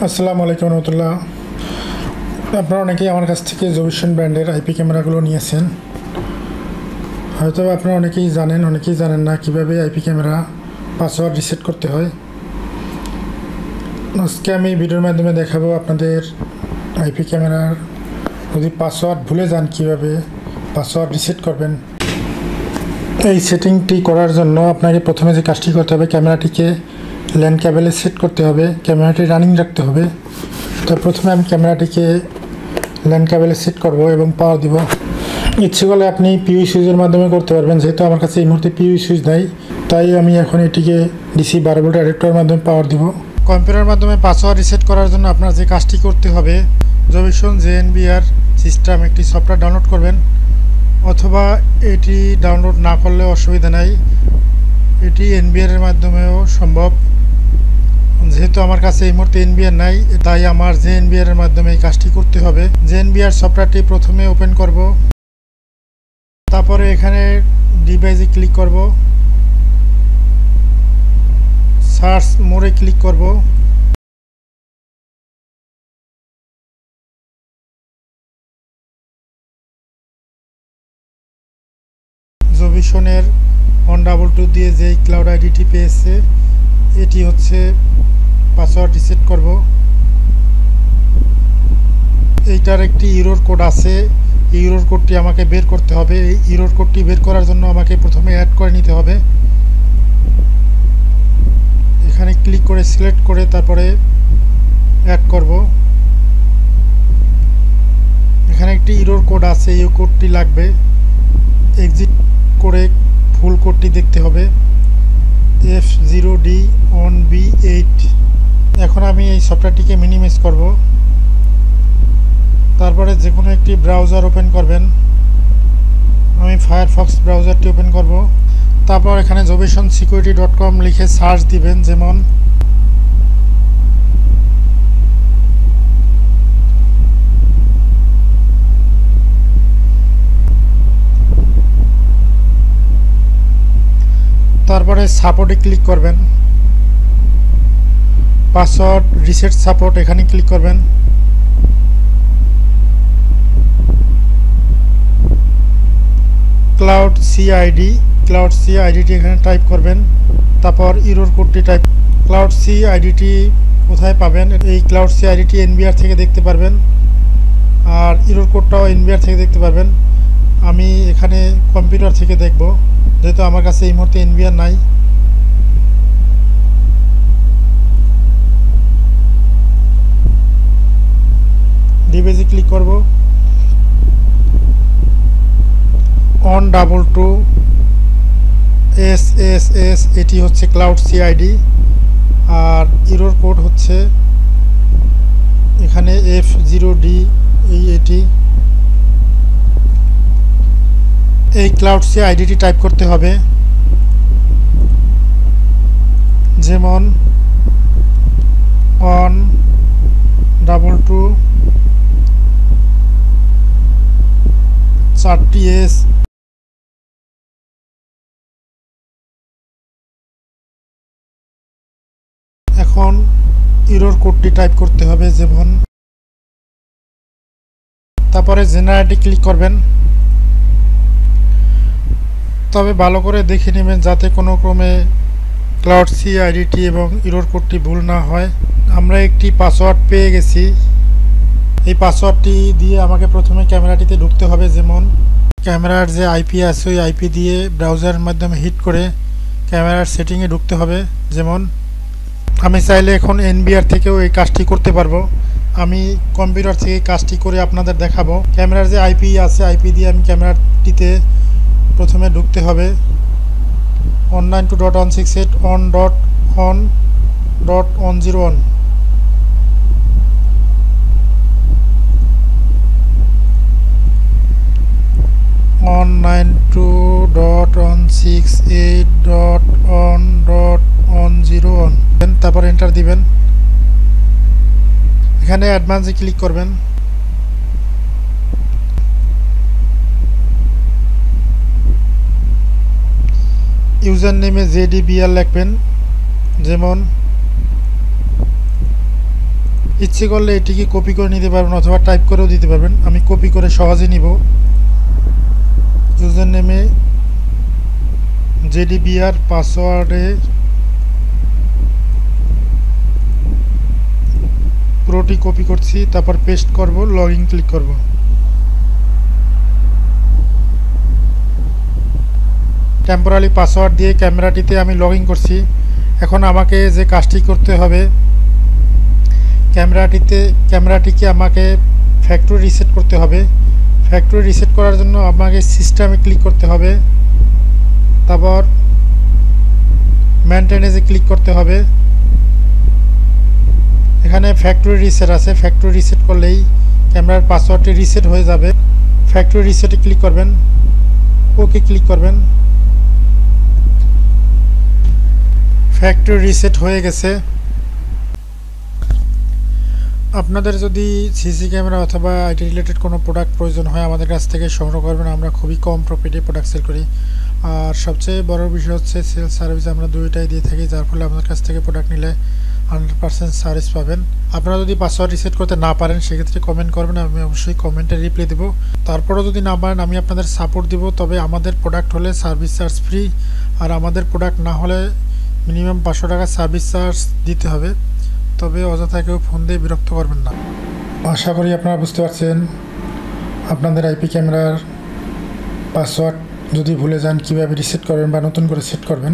আসসালামু আলাইকুম রহমতুল্লাহ। আপনারা অনেকেই আমার কাছ থেকে জবিশন ব্র্যান্ডের আইপি ক্যামেরাগুলো নিয়েছেন। হয়তো আপনারা অনেকেই জানেন না কিভাবে আইপি ক্যামেরা পাসওয়ার্ড রিসেট করতে হয়। আজকে আমি ভিডিওর মাধ্যমে দেখাবো আপনাদের আইপি ক্যামেরার যদি পাসওয়ার্ড ভুলে যান কিভাবে পাসওয়ার্ড রিসেট করবেন। এই সেটিংটি করার জন্য আপনাকে প্রথমে যে কাজটি করতে হবে, ক্যামেরাটিকে ল্যান কেবলে সেট করতে হবে, ক্যামেরাটি রানিং রাখতে হবে। তো প্রথমে আমি ক্যামেরাটিকে ল্যান কেবলে সেট করব এবং পাওয়ার দিব। ইচ্ছে করলে আপনি পিইউ সুইচের মাধ্যমে করতে পারবেন, যেহেতু আমার কাছে এই মুহূর্তে পিইউ সুইচ নাই, তাই আমি এখন এটিকে ডিসি 12 ভোল্ট অ্যাডাপ্টারের মাধ্যমে পাওয়ার দিব। কম্পিউটারের মাধ্যমে পাসওয়ার্ড রিসেট করার জন্য আপনার যে কাজটি করতে হবে, জবিশন জেএনবিআর সিস্টেম একটি সফটওয়্যার ডাউনলোড করবেন, অথবা এটি ডাউনলোড না করলে অসুবিধা নাই, এটি এনবিআর এর মাধ্যমেও সম্ভব। যেহেতু আমার কাছে এই মুহূর্তে এনবিআর নাই, তাই আমার জেএনবিআর এর মাধ্যমে এই কাজটি করতে হবে। জেএনবিআর সফটওয়্যারটি প্রথমে ওপেন করব, তারপরে এখানে ডিভাইসে ক্লিক করব, সার্চ মোডে ক্লিক করব, জবিশনের 122 দিয়ে যেই ক্লাউড আইডিটি পেয়েছে এটি হচ্ছে পাসওয়ার্ড রিসেট করব। এইটার একটি ইরর কোড আছে, এই ইরর কোডটি আমাকে বের করতে হবে। এই ইরর কোডটি বের করার জন্য আমাকে প্রথমে অ্যাড করে নিতে হবে। এখানে ক্লিক করে সিলেক্ট করে তারপরে অ্যাড করব। এখানে একটি ইরর কোড আছে, এই কোডটি লাগবে। এক্সিট করে ফুল কোডটি দেখতে হবে, F0D1B8। এখন আমি এই সফটওয়্যারটিকে মিনিমাইজ করব। তারপরে যে কোনো একটি ব্রাউজার ওপেন করবেন। আমি ফায়ারফক্স ব্রাউজারটি ওপেন করব। তারপর এখানে jobisonsecurity.com লিখে সার্চ দিবেন। যেমন তারপরে সাপোর্টে ক্লিক করবেন, পাসওয়ার্ড রিসেট সাপোর্ট এখানে ক্লিক করবেন। ক্লাউড সিআইডিটি এখানে টাইপ করবেন, তারপর ইরর কোডটি টাইপ। ক্লাউড সিআইডিটি কোথায় পাবেন? এই ক্লাউড সিআইডিটি এনবিআর থেকে দেখতে পারবেন, আর ইরর কোডটাও এনবিআর থেকে দেখতে পারবেন। আমি এখানে কম্পিউটার থেকে দেখব, যেহেতু আমার কাছে এই মুহূর্তে এনবিআর নাই। ডিভাইসে ক্লিক করব, 122 SSS এটি হচ্ছে ক্লাউড সিআইডি, আর ইরর কোড হচ্ছে এখানে F0D এটি। এই ক্লাউড সিআইডিটি টাইপ করতে হবে, যেমন 122 40S। এখন ইরর কোডটি টাইপ করতে হবে, যেমন। তারপরে জেনারেটে ক্লিক করবেন। তবে ভালো করে দেখে নেবেন যাতে কোনো ক্রমে ক্লাউড সিআইডিটি এবং ইরর কোডটি ভুল না হয়। আমরা একটি পাসওয়ার্ড পেয়ে গেছি। এই পাসওয়ার্ডটি দিয়ে আমাকে প্রথমে ক্যামেরাটিতে ঢুকতে হবে। যেমন ক্যামেরার যে আইপি আছে ওই আইপি দিয়ে ব্রাউজারের মাধ্যমে হিট করে ক্যামেরার সেটিংয়ে ঢুকতে হবে। যেমন আমি চাইলে এখন এনবিআর থেকেও এই কাজটি করতে পারবো। আমি কম্পিউটার থেকে কাজটি করে আপনাদের দেখাবো। ক্যামেরার যে আইপি আছে আইপি দিয়ে আমি ক্যামেরাটিতে প্রথমে ঢুকতে হবে। 192.168.1.1.101। তারপর এন্টার দিবেন। এখানে অ্যাডভান্সে ক্লিক করবেন। ইউজার নেমে JDBR লিখবেন, যেমন ইচ্ছে করলে এটিকে কপি করে নিতে পারবেন অথবা টাইপ করেও দিতে পারবেন। আমি কপি করে সহজে নিব। ইউজার নেমে JDBR, পাসওয়ার্ডে পুরোটি কপি করছি, তারপর পেস্ট করব, লগ ইন ক্লিক করব। টেম্পোরারি পাসওয়ার্ড দিয়ে ক্যামেরাটিতে আমি লগ ইন করছি। এখন আমাকে যে কাজটি করতে হবে, ক্যামেরাটিকে আমাকে ফ্যাক্টরি রিসেট করতে হবে। ফ্যাক্টরি রিসেট করার জন্য আমাকে সিস্টেমে ক্লিক করতে হবে, তারপর মেইনটেনেন্সে ক্লিক করতে হবে। এখানে ফ্যাক্টরি রিসেট আছে, ফ্যাক্টরি রিসেট করলেই ক্যামেরার পাসওয়ার্ডটি রিসেট হয়ে যাবে। ফ্যাক্টরি রিসেটে ক্লিক করবেন, ওকে ক্লিক করবেন। ফ্যাক্টরি রিসেট হয়ে গেছে। আপনাদের যদি সিসি ক্যামেরা অথবা আইটি রিলেটেড কোনো প্রোডাক্ট প্রয়োজন হয় আমাদের কাছ থেকে সংগ্রহ করবেন। আমরা খুবই কম প্রফিটে প্রোডাক্ট সেল করি। আর সবচেয়ে বড় বিষয় হচ্ছে সেল সার্ভিস আমরা দুইটাই দিয়ে থাকি, যার ফলে আমাদের কাছ থেকে প্রোডাক্ট নিলে 100% সার্ভিস পাবেন। আপনারা যদি পাসওয়ার্ড রিসেট করতে না পারেন সেক্ষেত্রে কমেন্ট করবেন, আমি অবশ্যই কমেন্টে রিপ্লাই দেবো। তারপরেও যদি না পারেন আমি আপনাদের সাপোর্ট দিব। তবে আমাদের প্রোডাক্ট হলে সার্ভিস চার্জ ফ্রি, আর আমাদের প্রোডাক্ট না হলে মিনিমাম 500 টাকা সার্ভিস চার্জ দিতে হবে। তবে অযথা কেউ ফোন দিয়ে বিরক্ত করবেন না। আশা করি আপনারা বুঝতে পারছেন আপনাদের আইপি ক্যামেরার পাসওয়ার্ড যদি ভুলে যান কীভাবে রিসেট করবেন বা নতুন করে সেট করবেন।